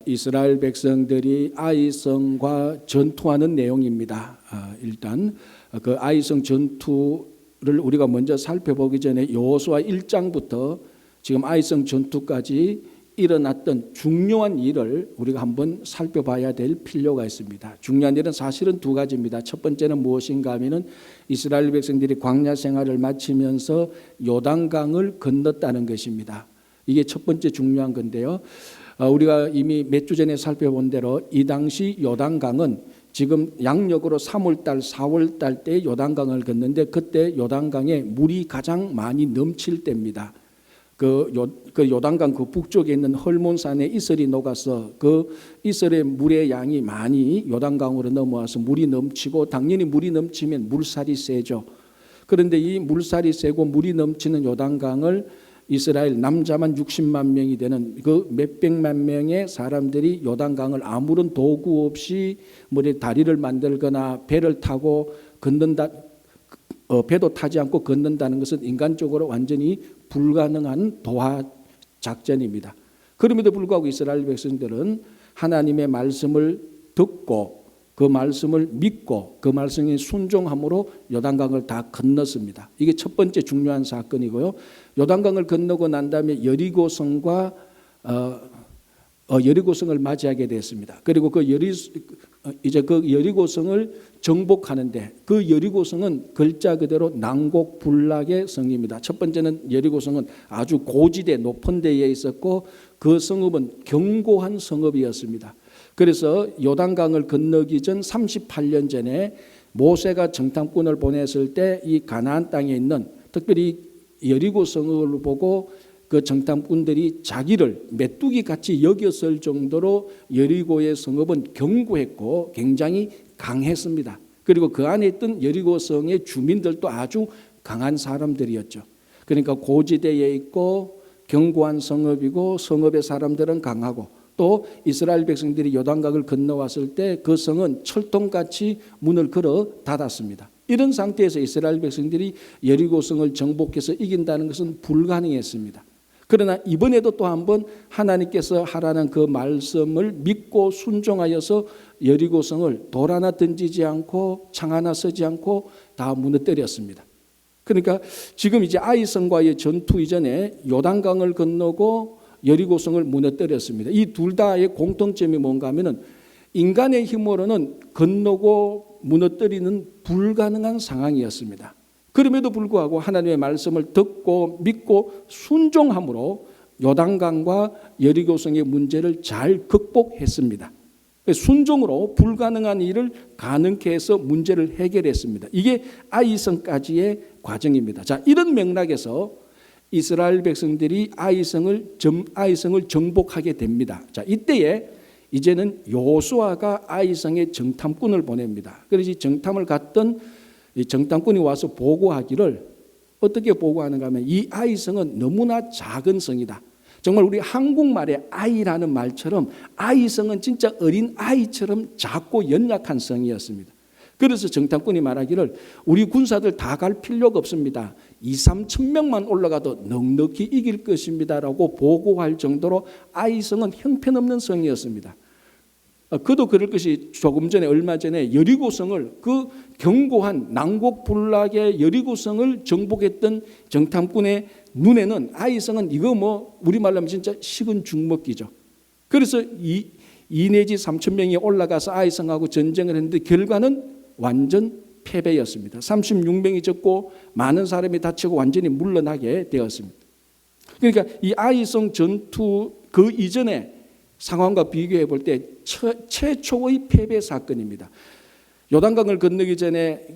이스라엘 백성들이 아이성과 전투하는 내용입니다. 일단 그 아이성 전투를 우리가 먼저 살펴보기 전에 여호수아 1장부터 지금 아이성 전투까지 일어났던 중요한 일을 우리가 한번 살펴봐야 될 필요가 있습니다. 중요한 일은 사실은 두 가지입니다. 첫 번째는 무엇인가 하면은 이스라엘 백성들이 광야 생활을 마치면서 요단강을 건넜다는 것입니다. 이게 첫 번째 중요한 건데요. 우리가 이미 몇 주 전에 살펴본 대로 이 당시 요단강은 지금 양력으로 3월달, 4월달 때 요단강을 건너는데 그때 요단강에 물이 가장 많이 넘칠 때입니다. 그 요단강 그 북쪽에 있는 헐몬산에 이슬이 녹아서 그 이슬의 물의 양이 많이 요단강으로 넘어와서 물이 넘치고, 당연히 물이 넘치면 물살이 세죠. 그런데 이 물살이 세고 물이 넘치는 요단강을 이스라엘 남자만 60만 명이 되는 그 몇백만 명의 사람들이 요단강을 아무런 도구 없이 다리를 만들거나 배를 타고 건넌다, 배도 타지 않고 건넌다는 것은 인간적으로 완전히 불가능한 도하 작전입니다. 그럼에도 불구하고 이스라엘 백성들은 하나님의 말씀을 듣고 그 말씀을 믿고 그 말씀에 순종함으로 요단강을 다 건넜습니다. 이게 첫 번째 중요한 사건이고요. 요단강을 건너고 난 다음에 여리고성과 여리고성을 맞이하게 됐습니다. 그리고 이제 그 여리고성을 정복하는데, 그 여리고성은 글자 그대로 난곡불락의 성입니다. 첫 번째는 여리고성은 아주 고지대 높은 데에 있었고 그 성읍은 견고한 성읍이었습니다. 그래서 요단강을 건너기 전 38년 전에 모세가 정탐꾼을 보냈을 때 이 가나안 땅에 있는 특별히 여리고 성을 보고 그 정탐꾼들이 자기를 메뚜기 같이 여겼을 정도로 여리고의 성읍은 견고했고 굉장히 강했습니다. 그리고 그 안에 있던 여리고 성의 주민들도 아주 강한 사람들이었죠. 그러니까 고지대에 있고 견고한 성읍이고 성읍의 사람들은 강하고, 또 이스라엘 백성들이 요단강을 건너왔을 때 그 성은 철통같이 문을 걸어 닫았습니다. 이런 상태에서 이스라엘 백성들이 여리고성을 정복해서 이긴다는 것은 불가능했습니다. 그러나 이번에도 또 한번 하나님께서 하라는 그 말씀을 믿고 순종하여서 여리고성을 돌 하나 던지지 않고 창 하나 서지 않고 다 무너뜨렸습니다. 그러니까 지금 이제 아이성과의 전투 이전에 요단강을 건너고 여리고성을 무너뜨렸습니다. 이 둘 다의 공통점이 뭔가 하면은 인간의 힘으로는 건너고 무너뜨리는 불가능한 상황이었습니다. 그럼에도 불구하고 하나님의 말씀을 듣고 믿고 순종함으로 요단강과 여리고성의 문제를 잘 극복했습니다. 순종으로 불가능한 일을 가능케 해서 문제를 해결했습니다. 이게 아이성까지의 과정입니다. 자, 이런 맥락에서 이스라엘 백성들이 아이성을 정복하게 됩니다. 자, 이때에 이제는 여호수아가 아이성에 정탐꾼을 보냅니다. 그래서 정탐을 갔던 이 정탐꾼이 와서 보고하기를, 어떻게 보고하는가 하면 이 아이성은 너무나 작은 성이다. 정말 우리 한국말의 아이라는 말처럼 아이성은 진짜 어린 아이처럼 작고 연약한 성이었습니다. 그래서 정탐꾼이 말하기를 우리 군사들 다 갈 필요가 없습니다. 2-3천 명만 올라가도 넉넉히 이길 것입니다라고 보고할 정도로 아이성은 형편없는 성이었습니다. 그도 그럴 것이 조금 전에 얼마 전에 여리고성을, 그 견고한 난곡불락의 여리고성을 정복했던 정탐꾼의 눈에는 아이성은 이거 우리말로 하면 진짜 식은 죽 먹기죠. 그래서 2 내지 3천 명이 올라가서 아이성하고 전쟁을 했는데 결과는 완전 패배였습니다. 36명이 죽고 많은 사람이 다치고 완전히 물러나게 되었습니다. 그러니까 이 아이성 전투 그 이전의 상황과 비교해 볼 때 최초의 패배 사건입니다. 요단강을 건너기 전에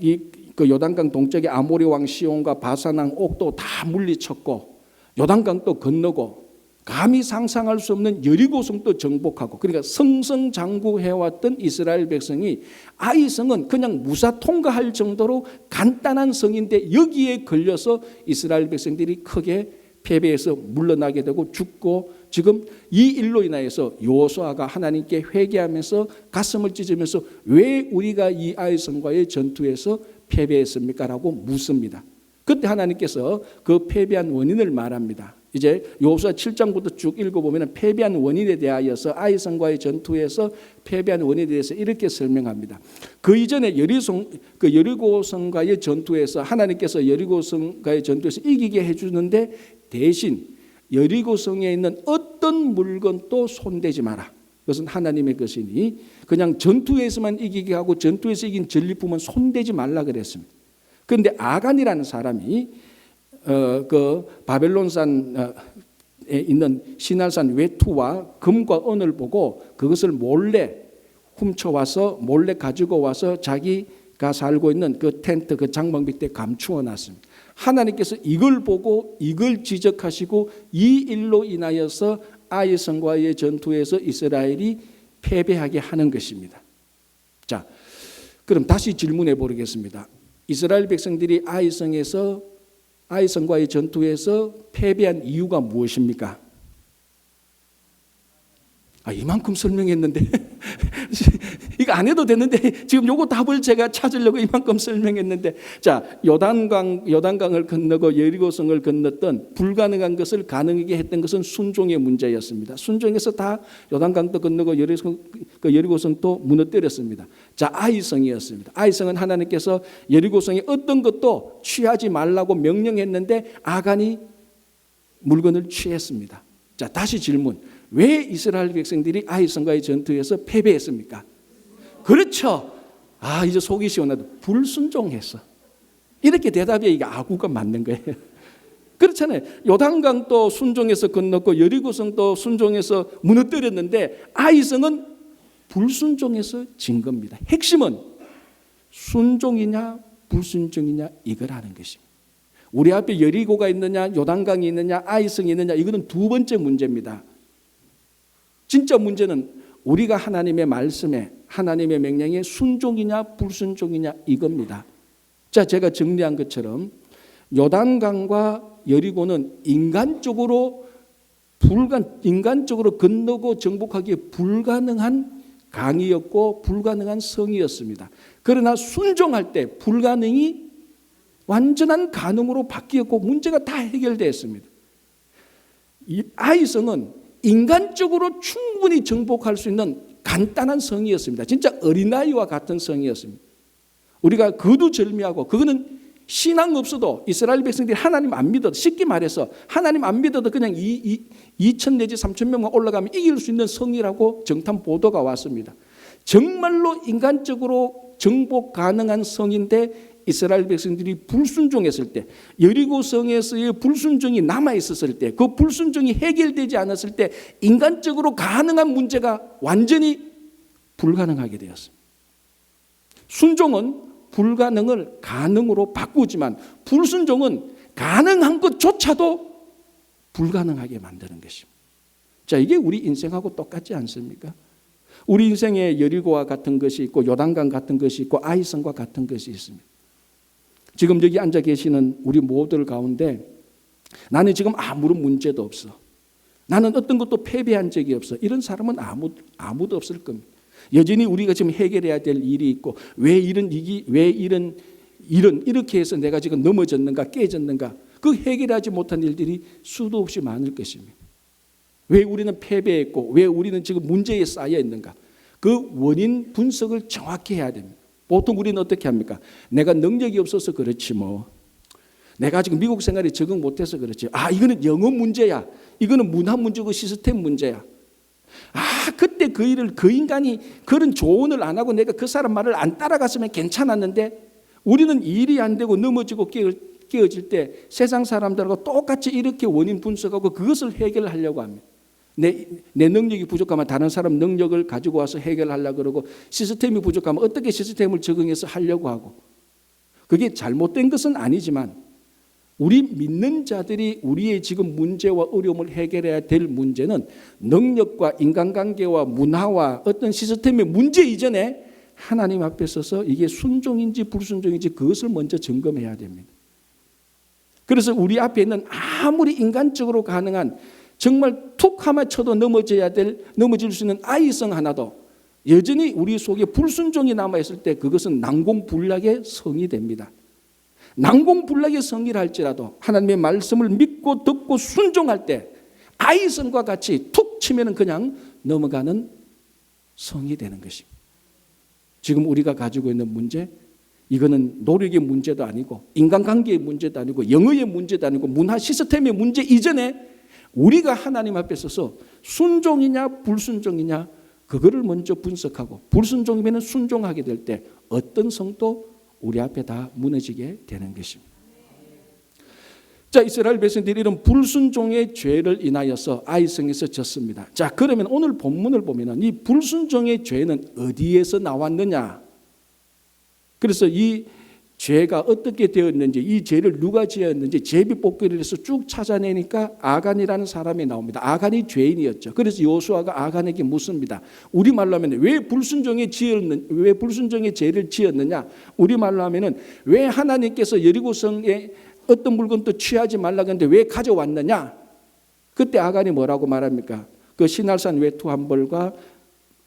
그 요단강 동쪽의 아모리 왕 시온과 바산 왕 옥도 다 물리쳤고, 요단강도 건너고, 감히 상상할 수 없는 여리고성도 정복하고, 그러니까 승승장구해왔던 이스라엘 백성이 아이성은 그냥 무사 통과할 정도로 간단한 성인데 여기에 걸려서 이스라엘 백성들이 크게 패배해서 물러나게 되고 죽고, 지금 이 일로 인하여서 여호수아가 하나님께 회개하면서 가슴을 찢으면서 왜 우리가 이 아이성과의 전투에서 패배했습니까? 라고 묻습니다. 그때 하나님께서 그 패배한 원인을 말합니다. 이제 여호수아 7장부터 쭉 읽어보면 패배한 원인에 대하여서 아이성과의 전투에서 패배한 원인에 대해서 이렇게 설명합니다. 그 이전에 여리고성과의 전투에서 하나님께서 여리고성과의 전투에서 이기게 해주는데 대신 여리고성에 있는 어떤 물건도 손대지 마라. 그것은 하나님의 것이니 그냥 전투에서만 이기게 하고 전투에서 이긴 전리품은 손대지 말라 그랬습니다. 그런데 아간이라는 사람이 그 바벨론산에 있는 시날산 외투와 금과 은을 보고 그것을 몰래 훔쳐와서 몰래 가지고 와서 자기가 살고 있는 그 텐트 그 장막밑에 감추어 놨습니다. 하나님께서 이걸 보고 이걸 지적하시고 이 일로 인하여서 아이성과의 전투에서 이스라엘이 패배하게 하는 것입니다. 자, 그럼 다시 질문해 보겠습니다. 이스라엘 백성들이 아이성과의 전투에서 패배한 이유가 무엇입니까? 이만큼 설명했는데 이거 안 해도 되는데 지금 요거 답을 제가 찾으려고 이만큼 설명했는데, 자, 요단강을 건너고 여리고성을 건넜던 불가능한 것을 가능하게 했던 것은 순종의 문제였습니다. 순종해서 다 요단강도 건너고 여리고성도 무너뜨렸습니다. 자, 아이성이었습니다. 아이성은 하나님께서 여리고성에 어떤 것도 취하지 말라고 명령했는데 아간이 물건을 취했습니다. 자, 다시 질문. 왜 이스라엘 백성들이 아이성과의 전투에서 패배했습니까? 그렇죠. 이제 속이 시원하다. 불순종했어. 이렇게 대답이 이게 아구가 맞는 거예요. 그렇잖아요. 요단강도 순종해서 건넜고 여리고성도 순종해서 무너뜨렸는데 아이성은 불순종해서 진 겁니다. 핵심은 순종이냐 불순종이냐 이거라는 것입니다. 우리 앞에 여리고가 있느냐 요단강이 있느냐 아이성이 있느냐 이거는 두 번째 문제입니다. 진짜 문제는 우리가 하나님의 말씀에 하나님의 명령에 순종이냐 불순종이냐 이겁니다. 자, 제가 정리한 것처럼 요단강과 여리고는 인간적으로 건너고 정복하기에 불가능한 강이었고 불가능한 성이었습니다. 그러나 순종할 때 불가능이 완전한 가능으로 바뀌었고 문제가 다 해결되었습니다. 이 아이성은 인간적으로 충분히 정복할 수 있는 간단한 성이었습니다. 진짜 어린아이와 같은 성이었습니다. 우리가 거두절미하고 그거는 신앙 없어도 이스라엘 백성들이 하나님 안 믿어도 쉽게 말해서 하나님 안 믿어도 그냥 2천 내지 3천 명만 올라가면 이길 수 있는 성이라고 정탐 보도가 왔습니다. 정말로 인간적으로 정복 가능한 성인데 이스라엘 백성들이 불순종했을 때 여리고성에서의 불순종이 남아있었을 때 그 불순종이 해결되지 않았을 때 인간적으로 가능한 문제가 완전히 불가능하게 되었습니다. 순종은 불가능을 가능으로 바꾸지만 불순종은 가능한 것조차도 불가능하게 만드는 것입니다. 자, 이게 우리 인생하고 똑같지 않습니까? 우리 인생에 여리고와 같은 것이 있고 요단강 같은 것이 있고 아이성과 같은 것이 있습니다. 지금 여기 앉아 계시는 우리 모두들 가운데 나는 지금 아무런 문제도 없어. 나는 어떤 것도 패배한 적이 없어. 이런 사람은 아무도 없을 겁니다. 여전히 우리가 지금 해결해야 될 일이 있고 왜 이렇게 해서 내가 지금 넘어졌는가 깨졌는가 그 해결하지 못한 일들이 수도 없이 많을 것입니다. 왜 우리는 패배했고 왜 우리는 지금 문제에 쌓여 있는가 그 원인 분석을 정확히 해야 됩니다. 보통 우리는 어떻게 합니까? 내가 능력이 없어서 그렇지 뭐. 내가 지금 미국 생활에 적응 못해서 그렇지. 이거는 영어 문제야. 이거는 문화 문제고 시스템 문제야. 그때 그 인간이 그런 조언을 안 하고 내가 그 사람 말을 안 따라갔으면 괜찮았는데 우리는 일이 안 되고 넘어지고 깨어질 때 세상 사람들하고 똑같이 이렇게 원인 분석하고 그것을 해결하려고 합니다. 내 능력이 부족하면 다른 사람 능력을 가지고 와서 해결하려고 그러고 시스템이 부족하면 어떻게 시스템을 적응해서 하려고 하고 그게 잘못된 것은 아니지만 우리 믿는 자들이 우리의 지금 문제와 어려움을 해결해야 될 문제는 능력과 인간관계와 문화와 어떤 시스템의 문제 이전에 하나님 앞에 서서 이게 순종인지 불순종인지 그것을 먼저 점검해야 됩니다. 그래서 우리 앞에 있는 아무리 인간적으로 가능한 정말 툭 하면 쳐도 넘어질 수 있는 아이성 하나도 여전히 우리 속에 불순종이 남아있을 때 그것은 난공불락의 성이 됩니다. 난공불락의 성이라 할지라도 하나님의 말씀을 믿고 듣고 순종할 때 아이성과 같이 툭 치면 그냥 넘어가는 성이 되는 것입니다. 지금 우리가 가지고 있는 문제, 이거는 노력의 문제도 아니고 인간관계의 문제도 아니고 영어의 문제도 아니고 문화 시스템의 문제 이전에 우리가 하나님 앞에 서서 순종이냐 불순종이냐 그거를 먼저 분석하고 불순종이면 순종하게 될 때 어떤 성도 우리 앞에 다 무너지게 되는 것입니다. 자, 이스라엘 백성들이 이런 불순종의 죄를 인하여서 아이성에서 졌습니다. 자, 그러면 오늘 본문을 보면은 이 불순종의 죄는 어디에서 나왔느냐? 그래서 이 죄가 어떻게 되었는지, 이 죄를 누가 지었는지 제비뽑기를 해서 쭉 찾아내니까 아간이라는 사람이 나옵니다. 아간이 죄인이었죠. 그래서 여호수아가 아간에게 묻습니다. 우리말로 하면 왜 불순종의 죄를 지었느냐? 우리말로 하면은 왜 하나님께서 여리고성에 어떤 물건도 취하지 말라고 했는데 왜 가져왔느냐? 그때 아간이 뭐라고 말합니까? 그 시날산 외투 한 벌과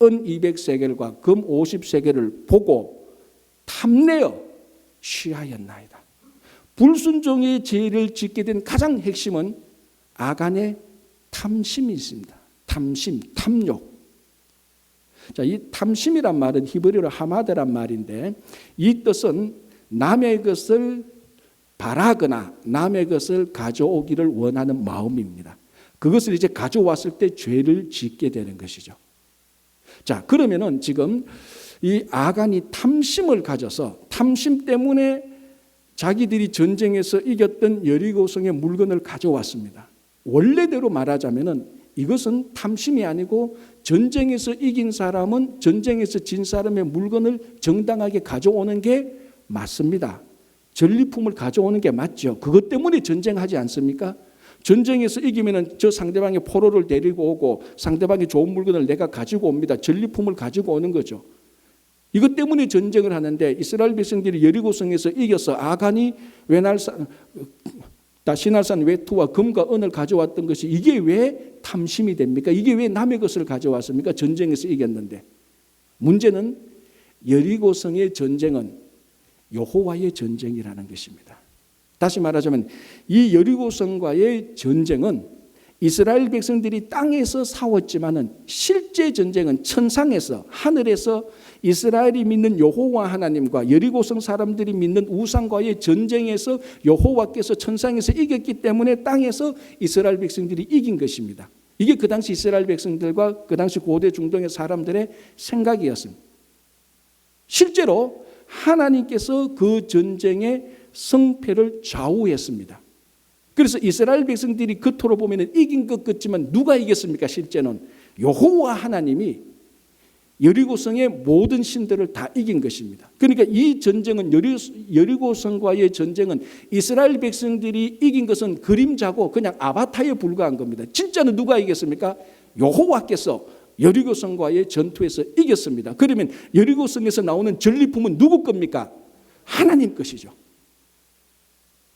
은 200세겔과 금 50세겔을 보고 탐내어 취하였나이다. 불순종의 죄를 짓게 된 가장 핵심은 아간의 탐심이 있습니다. 탐심, 탐욕. 자, 이 탐심이란 말은 히브리어로 하마드란 말인데 이 뜻은 남의 것을 바라거나 남의 것을 가져오기를 원하는 마음입니다. 그것을 이제 가져왔을 때 죄를 짓게 되는 것이죠. 자, 그러면은 지금 이 아간이 탐심을 가져서 탐심 때문에 자기들이 전쟁에서 이겼던 여리고성의 물건을 가져왔습니다. 원래대로 말하자면은 이것은 탐심이 아니고 전쟁에서 이긴 사람은 전쟁에서 진 사람의 물건을 정당하게 가져오는 게 맞습니다. 전리품을 가져오는 게 맞죠. 그것 때문에 전쟁하지 않습니까? 전쟁에서 이기면은 저 상대방의 포로를 데리고 오고 상대방의 좋은 물건을 내가 가지고 옵니다. 전리품을 가지고 오는 거죠. 이것 때문에 전쟁을 하는데 이스라엘 백성들이 여리고성에서 이겨서 아간이 시날산 외투와 금과 은을 가져왔던 것이 이게 왜 탐심이 됩니까? 이게 왜 남의 것을 가져왔습니까? 전쟁에서 이겼는데. 문제는 여리고성의 전쟁은 여호와의 전쟁이라는 것입니다. 다시 말하자면 이 여리고성과의 전쟁은 이스라엘 백성들이 땅에서 싸웠지만은 실제 전쟁은 천상에서 하늘에서 이스라엘이 믿는 여호와 하나님과 여리고성 사람들이 믿는 우상과의 전쟁에서 여호와께서 천상에서 이겼기 때문에 땅에서 이스라엘 백성들이 이긴 것입니다. 이게 그 당시 이스라엘 백성들과 그 당시 고대 중동의 사람들의 생각이었습니다. 실제로 하나님께서 그 전쟁의 승패를 좌우했습니다. 그래서 이스라엘 백성들이 겉으로 보면 이긴 것 같지만 누가 이겼습니까? 실제는 여호와 하나님이 여리고성의 모든 신들을 다 이긴 것입니다. 그러니까 이 전쟁은 여리고성과의 전쟁은 이스라엘 백성들이 이긴 것은 그림자고 그냥 아바타에 불과한 겁니다. 진짜는 누가 이겼습니까? 여호와께서 여리고성과의 전투에서 이겼습니다. 그러면 여리고성에서 나오는 전리품은 누구 겁니까? 하나님 것이죠.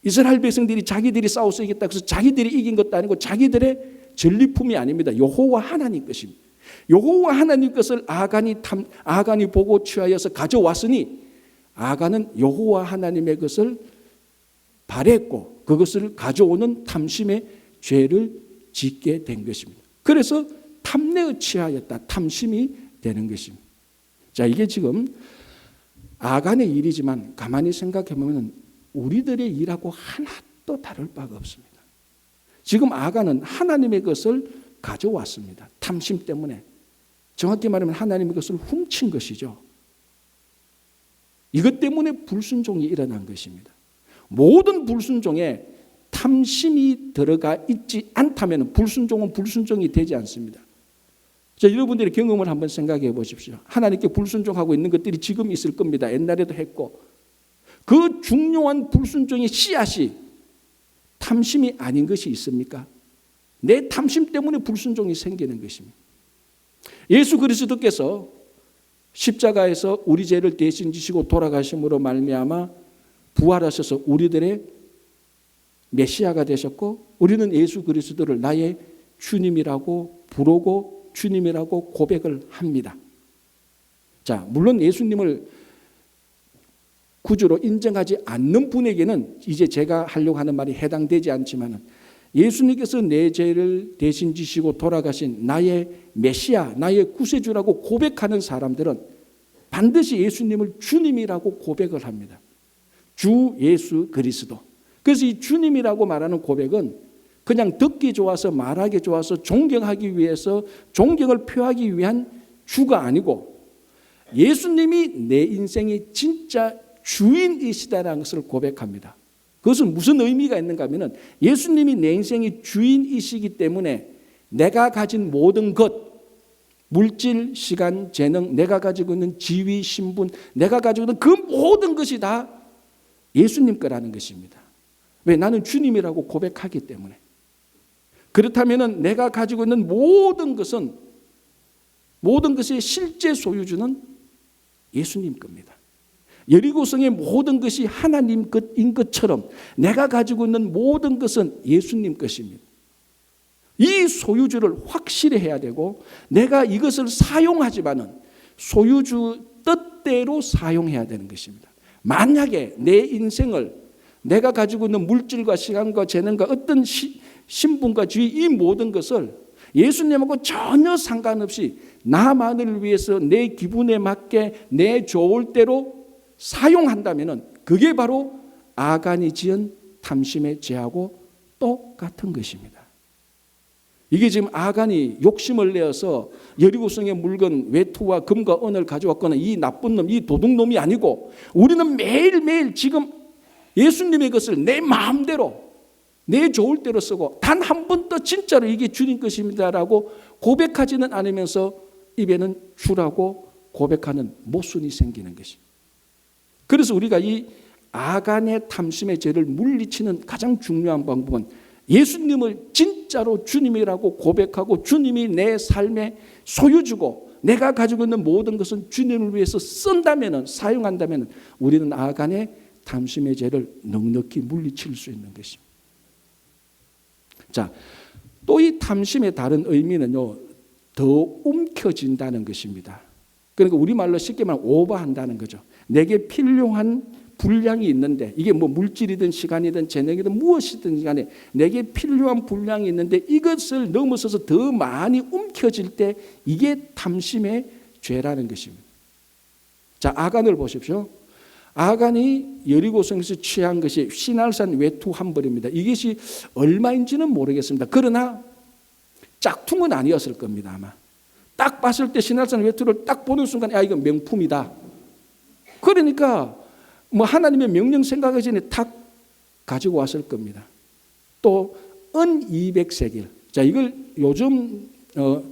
이스라엘 백성들이 자기들이 싸워서 이겼다고 해서 자기들이 이긴 것도 아니고 자기들의 전리품이 아닙니다. 여호와 하나님 것입니다. 여호와 하나님 것을 아간이 보고 취하여서 가져왔으니 아간은 여호와 하나님의 것을 바랬고 그것을 가져오는 탐심의 죄를 짓게 된 것입니다. 그래서 탐내어 취하였다. 탐심이 되는 것입니다. 자, 이게 지금 아간의 일이지만 가만히 생각해 보면 우리들의 일하고 하나도 다를 바가 없습니다. 지금 아간은 하나님의 것을 가져왔습니다. 탐심 때문에. 정확히 말하면 하나님의 것을 훔친 것이죠. 이것 때문에 불순종이 일어난 것입니다. 모든 불순종에 탐심이 들어가 있지 않다면 불순종은 불순종이 되지 않습니다. 자, 여러분들의 경험을 한번 생각해 보십시오. 하나님께 불순종하고 있는 것들이 지금 있을 겁니다. 옛날에도 했고. 그 중요한 불순종의 씨앗이 탐심이 아닌 것이 있습니까? 내 탐심 때문에 불순종이 생기는 것입니다. 예수 그리스도께서 십자가에서 우리 죄를 대신 지시고 돌아가심으로 말미암아 부활하셔서 우리들의 메시아가 되셨고 우리는 예수 그리스도를 나의 주님이라고 부르고 주님이라고 고백을 합니다. 자, 물론 예수님을 구주로 인정하지 않는 분에게는 이제 제가 하려고 하는 말이 해당되지 않지만 예수님께서 내 죄를 대신 지시고 돌아가신 나의 메시아, 나의 구세주라고 고백하는 사람들은 반드시 예수님을 주님이라고 고백을 합니다. 주 예수 그리스도. 그래서 이 주님이라고 말하는 고백은 그냥 듣기 좋아서 말하기 좋아서 존경하기 위해서 존경을 표하기 위한 주가 아니고 예수님이 내 인생의 진짜 주인이시다라는 것을 고백합니다. 그것은 무슨 의미가 있는가 하면 예수님이 내 인생의 주인이시기 때문에 내가 가진 모든 것, 물질, 시간, 재능, 내가 가지고 있는 지위, 신분, 내가 가지고 있는 그 모든 것이 다 예수님 거라는 것입니다. 왜? 나는 주님이라고 고백하기 때문에. 그렇다면 내가 가지고 있는 모든 것은, 모든 것의 실제 소유주는 예수님 겁니다. 여리고성의 모든 것이 하나님 것인 것처럼 내가 가지고 있는 모든 것은 예수님 것입니다. 이 소유주를 확실히 해야 되고 내가 이것을 사용하지만은 소유주 뜻대로 사용해야 되는 것입니다. 만약에 내 인생을 내가 가지고 있는 물질과 시간과 재능과 어떤 신분과 지위 이 모든 것을 예수님하고 전혀 상관없이 나만을 위해서 내 기분에 맞게 내 좋을 대로 사용한다면 그게 바로 아간이 지은 탐심의 죄하고 똑같은 것입니다. 이게 지금 아간이 욕심을 내어서 여리고성의 물건 외투와 금과 은을 가져왔거나 이 나쁜 놈, 이 도둑놈이 아니고 우리는 매일매일 지금 예수님의 것을 내 마음대로 내 좋을 대로 쓰고 단 한 번도 진짜로 이게 주님 것입니다라고 고백하지는 않으면서 입에는 주라고 고백하는 모순이 생기는 것입니다. 그래서 우리가 이 아간의 탐심의 죄를 물리치는 가장 중요한 방법은 예수님을 진짜로 주님이라고 고백하고 주님이 내 삶의 소유주고 내가 가지고 있는 모든 것은 주님을 위해서 쓴다면, 사용한다면 우리는 아간의 탐심의 죄를 넉넉히 물리칠 수 있는 것입니다. 자, 또 이 탐심의 다른 의미는요, 더 움켜진다는 것입니다. 그러니까 우리말로 쉽게 말하면 오버한다는 거죠. 내게 필요한 분량이 있는데 이게 뭐 물질이든 시간이든 재능이든 무엇이든 간에 내게 필요한 분량이 있는데 이것을 넘어서서 더 많이 움켜질 때 이게 탐심의 죄라는 것입니다. 자, 아간을 보십시오. 아간이 여리고성에서 취한 것이 시날산 외투 한 벌입니다. 이것이 얼마인지는 모르겠습니다. 그러나 짝퉁은 아니었을 겁니다. 아마 딱 봤을 때 시날산 외투를 딱 보는 순간 야, 이건 명품이다. 그러니까 뭐 하나님의 명령 생각하기 전에 탁 가지고 왔을 겁니다. 또 은 200세겔. 자, 이걸 요즘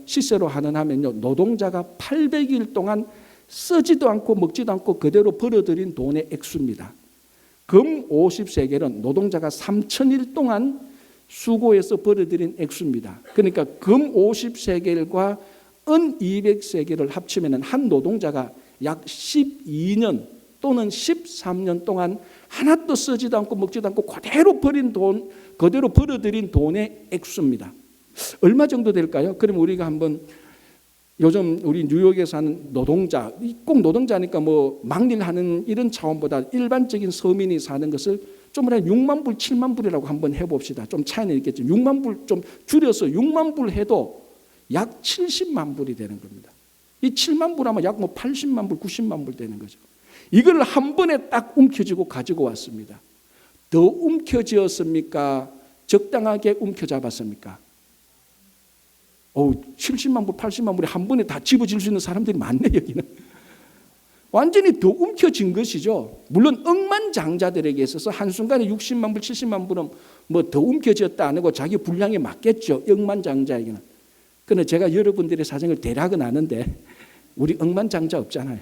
시세로 하면요, 노동자가 800일 동안 쓰지도 않고 먹지도 않고 그대로 벌어들인 돈의 액수입니다. 금 50세겔은 노동자가 3000일 동안 수고해서 벌어들인 액수입니다. 그러니까 금 50세겔과 은 200세겔을 합치면 한 노동자가 약 12년 또는 13년 동안 하나도 쓰지도 않고 먹지도 않고 그대로 버린 돈, 그대로 벌어들인 돈의 액수입니다. 얼마 정도 될까요? 그럼 우리가 한번 요즘 우리 뉴욕에 사는 노동자, 꼭 노동자니까 뭐 막일하는 이런 차원보다 일반적인 서민이 사는 것을 좀 6만 불, 7만 불이라고 한번 해봅시다. 좀 차이는 있겠죠. 6만 불 좀 줄여서 6만 불 해도 약 70만 불이 되는 겁니다. 이 7만 불 하면 약 뭐 80만 불, 90만 불 되는 거죠. 이걸 한 번에 딱 움켜쥐고 가지고 왔습니다. 더 움켜쥐었습니까? 적당하게 움켜잡았습니까? 70만 불, 80만 불이 한 번에 다 집어질 수 있는 사람들이 많네, 여기는. 완전히 더 움켜진 것이죠. 물론 억만장자들에게 있어서 한순간에 60만 불, 70만 불은 뭐 더 움켜쥐었다 안 하고 자기 분량에 맞겠죠. 억만장자에게는. 그러나 제가 여러분들의 사정을 대략은 아는데 우리 억만장자 없잖아요.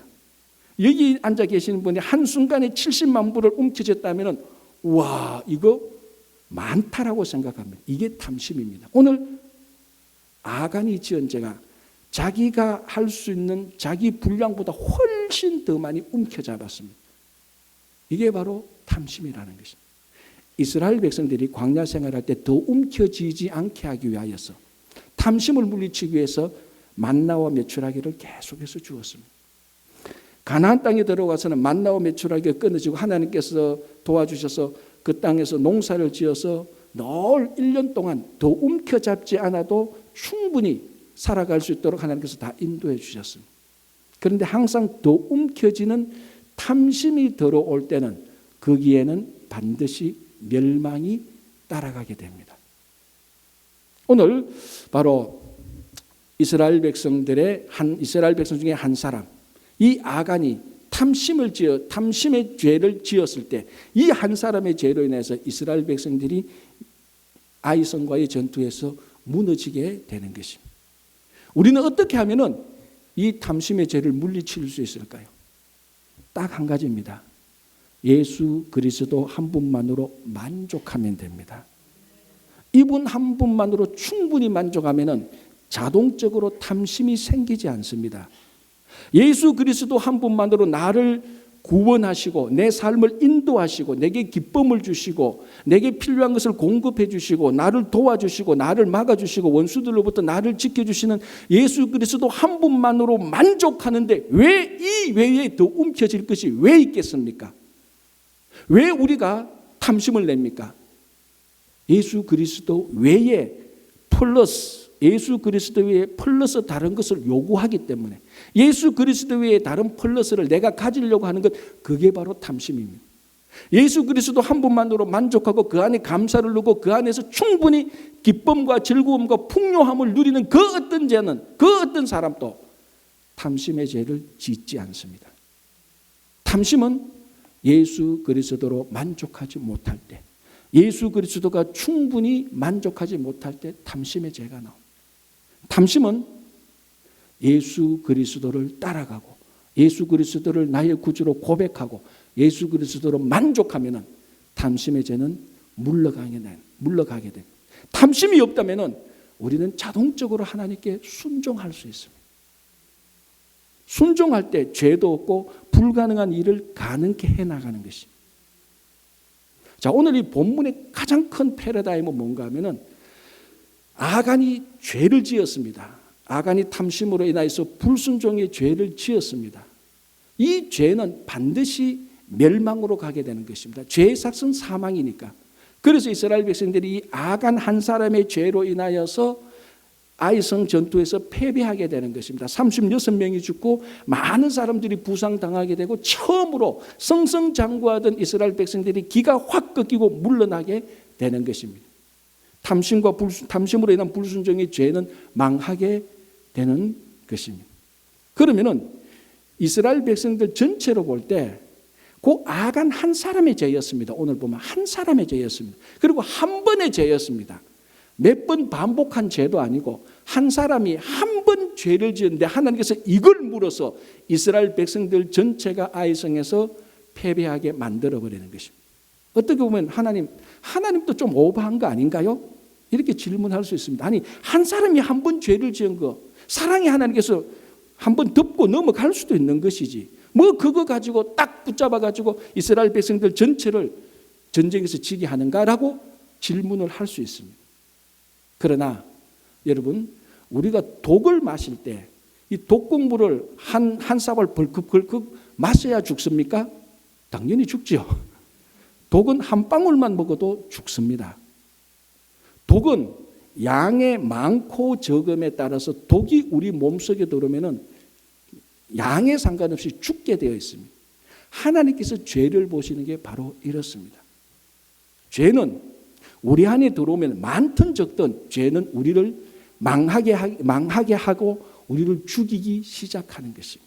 여기 앉아 계시는 분이 한순간에 70만 불을 움켜쥐었다면 와, 이거 많다라고 생각합니다. 이게 탐심입니다. 오늘 아간이 지은 죄가 자기가 할 수 있는 자기 분량보다 훨씬 더 많이 움켜잡았습니다. 이게 바로 탐심이라는 것입니다. 이스라엘 백성들이 광야 생활할 때 더 움켜쥐지 않게 하기 위하여서 탐심을 물리치기 위해서 만나와 메추라기를 계속해서 주었습니다. 가나안 땅에 들어가서는 만나와 메추라기가 끊어지고 하나님께서 도와주셔서 그 땅에서 농사를 지어서 늘 1년 동안 더 움켜잡지 않아도 충분히 살아갈 수 있도록 하나님께서 다 인도해 주셨습니다. 그런데 항상 더 움켜지는 탐심이 들어올 때는 거기에는 반드시 멸망이 따라가게 됩니다. 오늘 바로 이스라엘 백성 중에 한 사람, 이 아간이 탐심의 죄를 지었을 때 이 한 사람의 죄로 인해서 이스라엘 백성들이 아이성과의 전투에서 무너지게 되는 것입니다. 우리는 어떻게 하면은 이 탐심의 죄를 물리칠 수 있을까요? 딱 한 가지입니다. 예수 그리스도 한 분만으로 만족하면 됩니다. 이분 한 분만으로 충분히 만족하면은 자동적으로 탐심이 생기지 않습니다. 예수 그리스도 한 분만으로 나를 구원하시고 내 삶을 인도하시고 내게 기쁨을 주시고 내게 필요한 것을 공급해 주시고 나를 도와주시고 나를 막아주시고 원수들로부터 나를 지켜주시는 예수 그리스도 한 분만으로 만족하는데 왜 이 외에 더 움켜질 것이 왜 있겠습니까? 왜 우리가 탐심을 냅니까? 예수 그리스도 외에 예수 그리스도 외에 플러스 다른 것을 요구하기 때문에 예수 그리스도 외에 다른 플러스를 내가 가지려고 하는 것, 그게 바로 탐심입니다. 예수 그리스도 한 분만으로 만족하고 그 안에 감사를 누리고 그 안에서 충분히 기쁨과 즐거움과 풍요함을 누리는 그 어떤 죄는, 그 어떤 사람도 탐심의 죄를 짓지 않습니다. 탐심은 예수 그리스도로 만족하지 못할 때, 예수 그리스도가 충분히 만족하지 못할 때 탐심의 죄가 나옵니다. 탐심은 예수 그리스도를 따라가고 예수 그리스도를 나의 구주로 고백하고 예수 그리스도로 만족하면 탐심의 죄는 물러가게 됩니다. 탐심이 없다면 우리는 자동적으로 하나님께 순종할 수 있습니다. 순종할 때 죄도 없고 불가능한 일을 가능케 해나가는 것입니다. 자, 오늘 이 본문의 가장 큰 패러다임은 뭔가 하면은 아간이 죄를 지었습니다. 아간이 탐심으로 인하여서 불순종의 죄를 지었습니다. 이 죄는 반드시 멸망으로 가게 되는 것입니다. 죄의 삭은 사망이니까. 그래서 이스라엘 백성들이 이 아간 한 사람의 죄로 인하여서 아이성 전투에서 패배하게 되는 것입니다. 36명이 죽고 많은 사람들이 부상당하게 되고 처음으로 승승장구하던 이스라엘 백성들이 기가 확 꺾이고 물러나게 되는 것입니다. 탐심으로 인한 불순종의 죄는 망하게 되는 것입니다. 그러면은 이스라엘 백성들 전체로 볼 때 그 아간 한 사람의 죄였습니다. 오늘 보면 한 사람의 죄였습니다. 그리고 한 번의 죄였습니다. 몇 번 반복한 죄도 아니고 한 사람이 한 번 죄를 지었는데 하나님께서 이걸 물어서 이스라엘 백성들 전체가 아이성에서 패배하게 만들어버리는 것입니다. 어떻게 보면 하나님도 좀 오버한 거 아닌가요? 이렇게 질문할 수 있습니다. 아니, 한 사람이 한 번 죄를 지은 거 사랑의 하나님께서 한 번 덮고 넘어갈 수도 있는 것이지 뭐 그거 가지고 딱 붙잡아 가지고 이스라엘 백성들 전체를 전쟁에서 지게 하는가라고 질문을 할 수 있습니다. 그러나 여러분, 우리가 독을 마실 때 이 독국물을 한 사발 벌컥벌컥 마셔야 죽습니까? 당연히 죽죠. 독은 한 방울만 먹어도 죽습니다. 독은 양의 많고 적음에 따라서 독이 우리 몸속에 들어오면은 양에 상관없이 죽게 되어 있습니다. 하나님께서 죄를 보시는 게 바로 이렇습니다. 죄는 우리 안에 들어오면 많든 적든 죄는 우리를 망하게 하고 우리를 죽이기 시작하는 것입니다.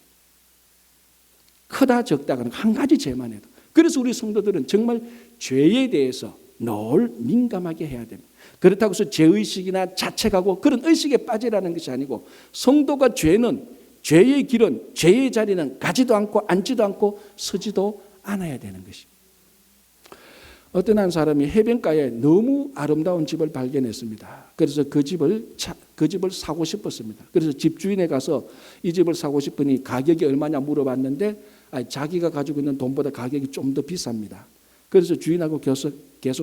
크다 적다가 한 가지 죄만 해도. 그래서 우리 성도들은 정말 죄에 대해서 늘 민감하게 해야 됩니다. 그렇다고 해서 죄의식이나 자책하고 그런 의식에 빠지라는 것이 아니고 성도가 죄의 길은 죄의 자리는 가지도 않고 앉지도 않고 서지도 않아야 되는 것입니다. 어떤 한 사람이 해변가에 너무 아름다운 집을 발견했습니다. 그래서 그 집을 사고 싶었습니다. 그래서 집주인에 가서 이 집을 사고 싶으니 가격이 얼마냐 물어봤는데 자기가 가지고 있는 돈보다 가격이 좀 더 비쌉니다. 그래서 주인하고 계속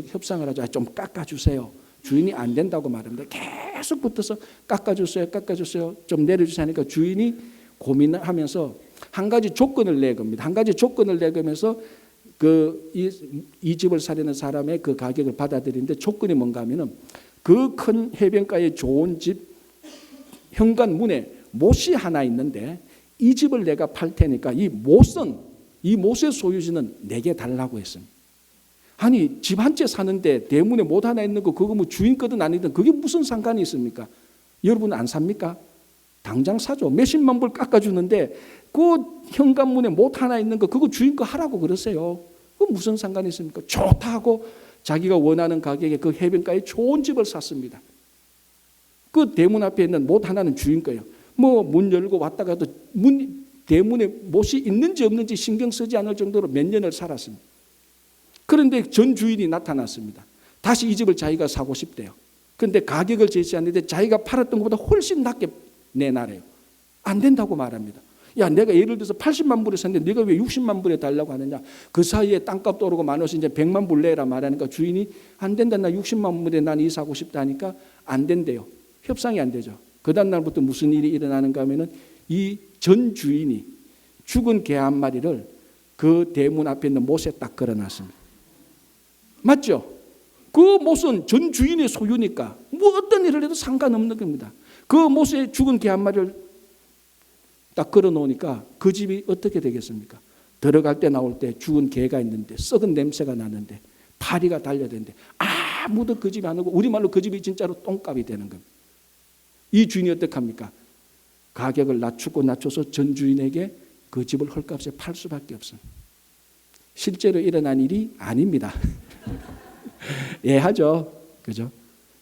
협상을 하죠. 좀 깎아주세요. 주인이 안 된다고 말합니다. 계속 붙어서 깎아주세요. 좀 내려주세요 하니까 주인이 고민을 하면서 한 가지 조건을 내겁니다. 한 가지 조건을 내거면서 이 집을 사려는 사람의 그 가격을 받아들이는데 조건이 뭔가 하면은 그 큰 해변가에 좋은 집 현관문에 못이 하나 있는데 이 집을 내가 팔 테니까 이 못의 소유지는 내게 달라고 했습니다. 아니 집 한 채 사는데 대문에 못 하나 있는 거 그거 뭐 주인 거든 아니든 그게 무슨 상관이 있습니까? 여러분 안 삽니까? 당장 사죠. 몇십만 불 깎아주는데 그 현관문에 못 하나 있는 거 그거 주인 거 하라고 그러세요. 그 무슨 상관이 있습니까? 좋다 하고 자기가 원하는 가격에 그 해변가에 좋은 집을 샀습니다. 그 대문 앞에 있는 못 하나는 주인 거예요. 뭐 문 열고 왔다 가도 대문에 못이 있는지 없는지 신경 쓰지 않을 정도로 몇 년을 살았습니다. 그런데 전 주인이 나타났습니다. 다시 이 집을 자기가 사고 싶대요. 그런데 가격을 제시하는데 자기가 팔았던 것보다 훨씬 낮게 내놔래요. 안 된다고 말합니다. 야, 내가 예를 들어서 80만 불에 샀는데 네가 왜 60만 불에 달라고 하느냐. 그 사이에 땅값 오르고 많아서 이제 100만 불 내라 말하니까 주인이 안 된다. 나 60만 불에 난 이 사고 싶다 하니까 안 된대요. 협상이 안 되죠. 그 다음 날부터 무슨 일이 일어나는가 하면은 이 전 주인이 죽은 개 한 마리를 그 대문 앞에 있는 못에 딱 걸어놨습니다. 맞죠? 그 못은 전 주인의 소유니까 뭐 어떤 일을 해도 상관없는 겁니다. 그 못에 죽은 개 한 마리를 딱 걸어 놓으니까 그 집이 어떻게 되겠습니까? 들어갈 때 나올 때 죽은 개가 있는데 썩은 냄새가 나는데 파리가 달려대는데 아무도 그 집이 안 오고 우리말로 그 집이 진짜로 똥값이 되는 겁니다. 이 주인이 어떻게 합니까? 가격을 낮춰서 전 주인에게 그 집을 헐값에 팔 수밖에 없습니다. 실제로 일어난 일이 아닙니다. 이해하죠? 그죠?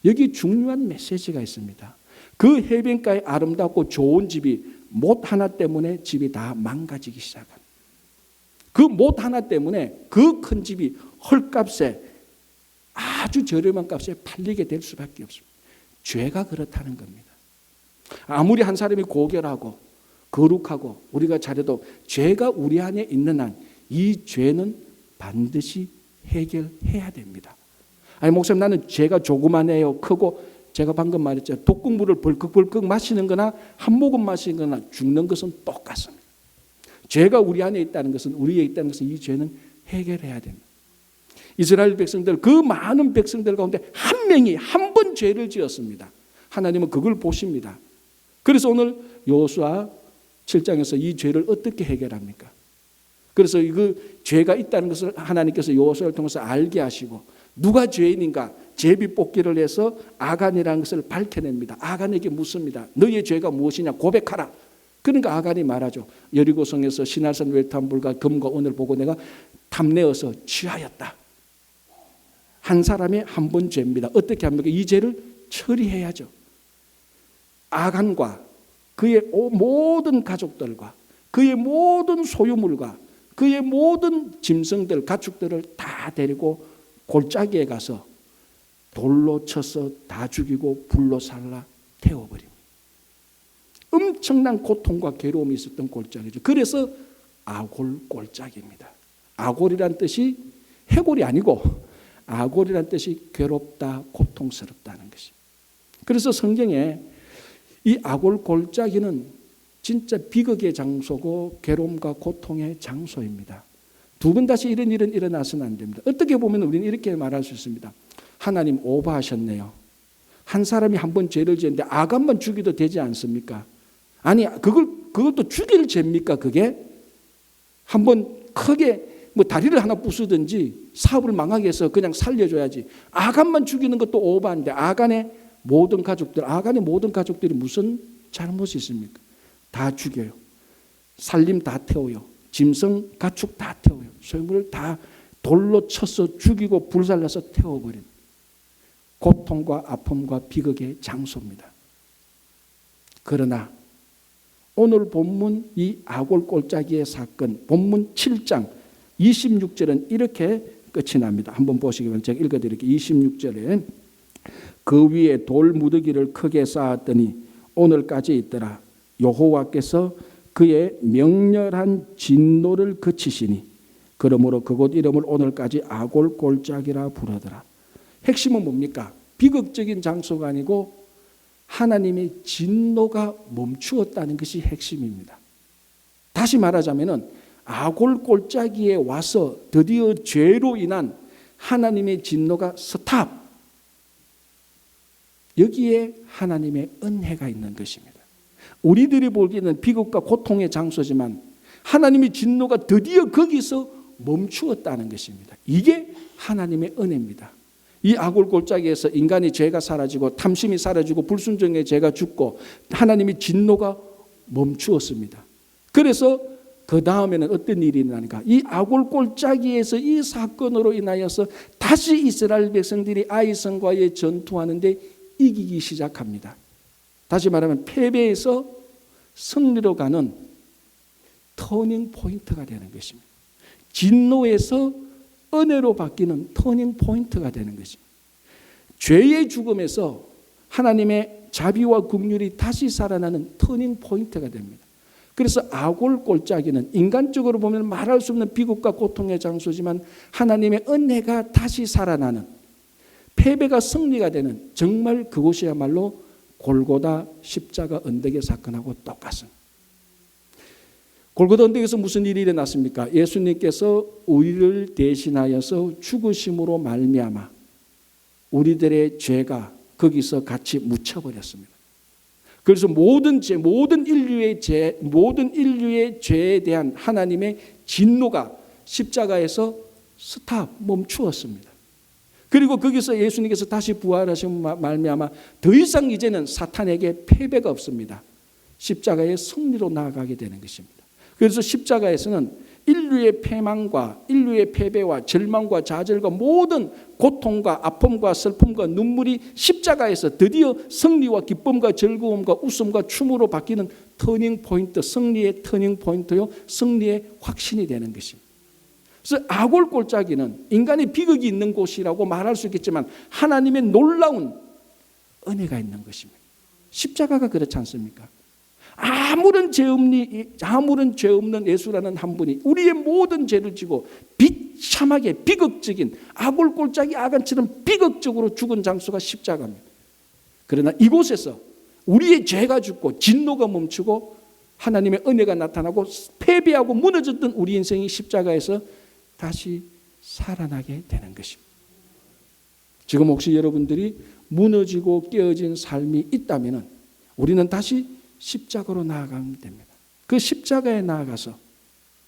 여기 중요한 메시지가 있습니다. 그 해변가에 아름답고 좋은 집이 못 하나 때문에 집이 다 망가지기 시작합니다. 그 못 하나 때문에 그 큰 집이 헐값에 아주 저렴한 값에 팔리게 될 수밖에 없습니다. 죄가 그렇다는 겁니다. 아무리 한 사람이 고결하고 거룩하고 우리가 잘해도 죄가 우리 안에 있는 한 이 죄는 반드시 해결해야 됩니다. 아니 목사님 나는 죄가 조그만해요 크고 제가 방금 말했죠. 독국물을 벌컥벌컥 마시는 거나 한 모금 마시는 거나 죽는 것은 똑같습니다. 죄가 우리 안에 있다는 것은 우리에 있다는 것은 이 죄는 해결해야 됩니다. 이스라엘 백성들 그 많은 백성들 가운데 한 명이 한 번 죄를 지었습니다. 하나님은 그걸 보십니다. 그래서 오늘 여호수아 7장에서 이 죄를 어떻게 해결합니까? 그래서 그 죄가 있다는 것을 하나님께서 여호수아를 통해서 알게 하시고 누가 죄인인가 제비 뽑기를 해서 아간이라는 것을 밝혀냅니다. 아간에게 묻습니다. 너의 죄가 무엇이냐 고백하라. 그러니까 아간이 말하죠. 여리고성에서 시날산 웰탄불과 금과 은을 보고 내가 탐내어서 취하였다. 한 사람의 한 번 죄입니다. 어떻게 합니까? 이 죄를 처리해야죠. 아간과 그의 모든 가족들과 그의 모든 소유물과 그의 모든 짐승들, 가축들을 다 데리고 골짜기에 가서 돌로 쳐서 다 죽이고 불로 살라 태워버립니다. 엄청난 고통과 괴로움이 있었던 골짜기죠. 그래서 아골 골짜기입니다. 아골이란 뜻이 해골이 아니고 아골이란 뜻이 괴롭다, 고통스럽다는 것이. 그래서 성경에 이 아골 골짜기는 진짜 비극의 장소고 괴로움과 고통의 장소입니다. 두 번 다시 이런 일은 일어나서는 안 됩니다. 어떻게 보면 우리는 이렇게 말할 수 있습니다. 하나님 오버하셨네요. 한 사람이 한 번 죄를 지었는데 아간만 죽여도 되지 않습니까? 아니 그것도 죽일 죄입니까? 그게 한 번 크게 뭐 다리를 하나 부수든지 사업을 망하게 해서 그냥 살려줘야지. 아간만 죽이는 것도 오버한데 아간의 모든 가족들이 무슨 잘못이 있습니까? 다 죽여요. 살림 다 태워요. 짐승, 가축 다 태워요. 소유물을 다 돌로 쳐서 죽이고 불살라서 태워버린 고통과 아픔과 비극의 장소입니다. 그러나 오늘 본문 이 아골 골짜기의 사건 본문 7장 26절은 이렇게 끝이 납니다. 한번 보시기를 제가 읽어드릴게요. 26절에 그 위에 돌 무더기를 크게 쌓았더니 오늘까지 있더라. 여호와께서 그의 명렬한 진노를 그치시니 그러므로 그곳 이름을 오늘까지 아골 골짜기라 부르더라. 핵심은 뭡니까? 비극적인 장소가 아니고 하나님의 진노가 멈추었다는 것이 핵심입니다. 다 다시 말하자면은 아골 골짜기에 와서 드디어 죄로 인한 하나님의 진노가 스탑. 여기에 하나님의 은혜가 있는 것입니다. 우리들이 보기에는 비극과 고통의 장소지만 하나님의 진노가 드디어 거기서 멈추었다는 것입니다. 이게 하나님의 은혜입니다. 이 아골 골짜기에서 인간의 죄가 사라지고 탐심이 사라지고 불순종의 죄가 죽고 하나님의 진노가 멈추었습니다. 그래서 그 다음에는 어떤 일이 일어나니까 이 아골 골짜기에서 이 사건으로 인하여서 다시 이스라엘 백성들이 아이성과의 전투하는데 이기기 시작합니다. 다시 말하면 패배에서 승리로 가는 터닝 포인트가 되는 것입니다. 진노에서 은혜로 바뀌는 터닝 포인트가 되는 것입니다. 죄의 죽음에서 하나님의 자비와 긍휼이 다시 살아나는 터닝 포인트가 됩니다. 그래서 아골 골짜기는 인간적으로 보면 말할 수 없는 비극과 고통의 장소지만 하나님의 은혜가 다시 살아나는, 패배가 승리가 되는, 정말 그곳이야말로 골고다 십자가 언덕의 사건하고 똑같습니다. 골고다 언덕에서 무슨 일이 일어났습니까? 예수님께서 우리를 대신하여서 죽으심으로 말미암아 우리들의 죄가 거기서 같이 묻혀버렸습니다. 그래서 모든 인류의 죄에 대한 하나님의 진노가 십자가에서 스탑, 멈추었습니다. 그리고 거기서 예수님께서 다시 부활하신 말미암아 더 이상 이제는 사탄에게 패배가 없습니다. 십자가의 승리로 나아가게 되는 것입니다. 그래서 십자가에서는 인류의 패망과 인류의 패배와 절망과 좌절과 모든 고통과 아픔과 슬픔과 눈물이 십자가에서 드디어 승리와 기쁨과 즐거움과 웃음과 춤으로 바뀌는 터닝 포인트, 승리의 터닝 포인트요, 승리의 확신이 되는 것입니다. 그래서 아골 골짜기는 인간의 비극이 있는 곳이라고 말할 수 있겠지만 하나님의 놀라운 은혜가 있는 것입니다. 십자가가 그렇지 않습니까? 아무런 죄 없는 예수라는 한 분이 우리의 모든 죄를 지고 비참하게 비극적인 아골 골짜기 아간처럼 비극적으로 죽은 장소가 십자가입니다. 그러나 이곳에서 우리의 죄가 죽고 진노가 멈추고 하나님의 은혜가 나타나고 패배하고 무너졌던 우리 인생이 십자가에서 다시 살아나게 되는 것입니다. 지금 혹시 여러분들이 무너지고 깨어진 삶이 있다면 우리는 다시 십자가로 나아가면 됩니다. 그 십자가에 나아가서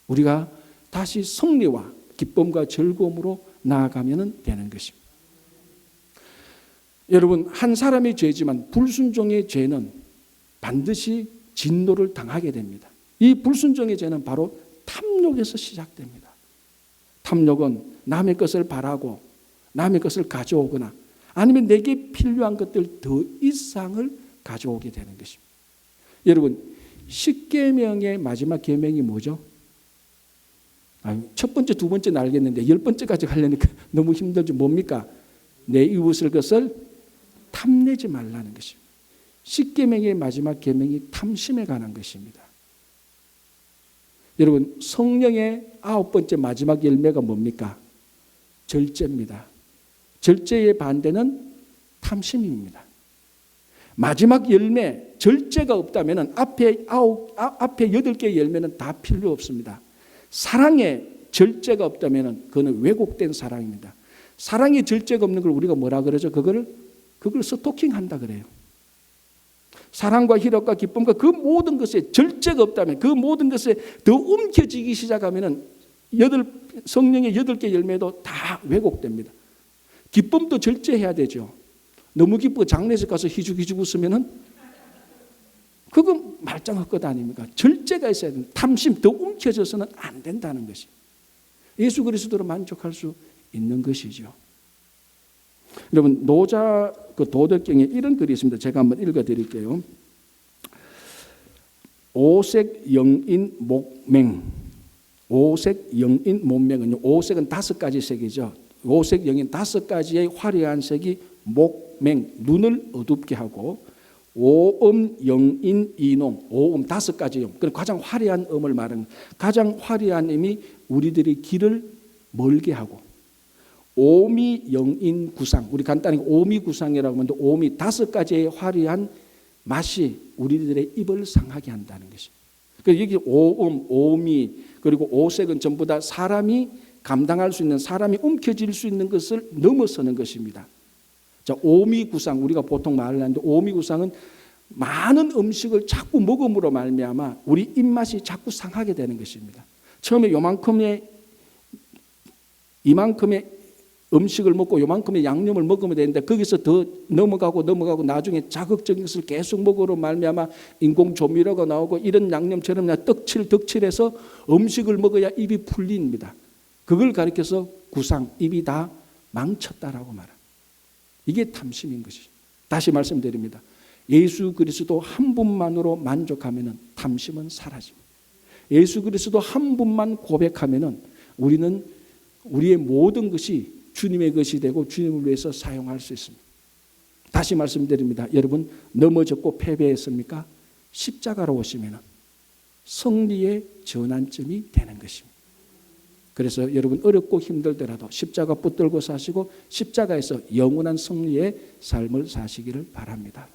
우리가 다시 승리와 기쁨과 즐거움으로 나아가면 되는 것입니다. 여러분, 한 사람의 죄지만 불순종의 죄는 반드시 진노를 당하게 됩니다. 이 불순종의 죄는 바로 탐욕에서 시작됩니다. 탐욕은 남의 것을 바라고 남의 것을 가져오거나 아니면 내게 필요한 것들 더 이상을 가져오게 되는 것입니다. 여러분, 10계명의 마지막 계명이 뭐죠? 첫 번째, 두 번째는 알겠는데 10번째까지 하려니까 너무 힘들죠. 뭡니까? 내 이웃을 것을 탐내지 말라는 것입니다. 10계명의 마지막 계명이 탐심에 관한 것입니다. 여러분, 성령의 9번째 마지막 열매가 뭡니까? 절제입니다. 절제의 반대는 탐심입니다. 마지막 열매, 절제가 없다면 앞에 8개의 열매는 다 필요 없습니다. 사랑에 절제가 없다면 그거는 왜곡된 사랑입니다. 사랑에 절제가 없는 걸 우리가 뭐라 그러죠? 그걸 스토킹한다 그래요. 사랑과 희락과 기쁨과 그 모든 것에 절제가 없다면 그 모든 것에 더 움켜쥐기 시작하면 성령의 8개 열매도 다 왜곡됩니다. 기쁨도 절제해야 되죠. 너무 기쁘고 장례식 가서 희죽희죽 웃으면은 그건 말짱할 것 아닙니까? 절제가 있어야 된다. 탐심 더 움켜져서는 안 된다는 것이. 예수 그리스도로 만족할 수 있는 것이죠. 여러분, 노자 그 도덕경에 이런 글이 있습니다. 제가 한번 읽어드릴게요. 오색 영인 목맹. 오색 영인 목맹은요. 오색은 5가지 색이죠. 오색 영인 5가지의 화려한 색이 목맹, 눈을 어둡게 하고, 오음 영인 이농, 오음 5가지 음. 그리고 가장 화려한 음을 말하는, 가장 화려한 음이 우리들의 길을 멀게 하고, 오미 영인 구상, 우리 간단히 오미 구상이라고 하는데 오미 5가지의 화려한 맛이 우리들의 입을 상하게 한다는 것입니다. 그 여기 오음, 오미 그리고 오색은 전부 다 사람이 감당할 수 있는, 사람이 움켜쥘 수 있는 것을 넘어서는 것입니다. 자, 오미구상, 우리가 보통 말을 하는데 오미구상은 많은 음식을 자꾸 먹음으로 말미암아 우리 입맛이 자꾸 상하게 되는 것입니다. 처음에 이만큼의 음식을 먹고 요만큼의 양념을 먹으면 되는데 거기서 더 넘어가고 나중에 자극적인 것을 계속 먹으로 말미암아 인공 조미료가 나오고 이런 양념처럼 덕칠해서 음식을 먹어야 입이 풀립니다. 그걸 가리켜서 구상, 입이 다 망쳤다라고 말합니다. 이게 탐심인 것이죠. 다시 말씀드립니다. 예수 그리스도 한 분만으로 만족하면 탐심은 사라집니다. 예수 그리스도 한 분만 고백하면 우리는 우리의 모든 것이 주님의 것이 되고 주님을 위해서 사용할 수 있습니다. 다시 말씀드립니다. 여러분, 넘어졌고 패배했습니까? 십자가로 오시면 승리의 전환점이 되는 것입니다. 그래서 여러분 어렵고 힘들더라도 십자가 붙들고 사시고 십자가에서 영원한 승리의 삶을 사시기를 바랍니다.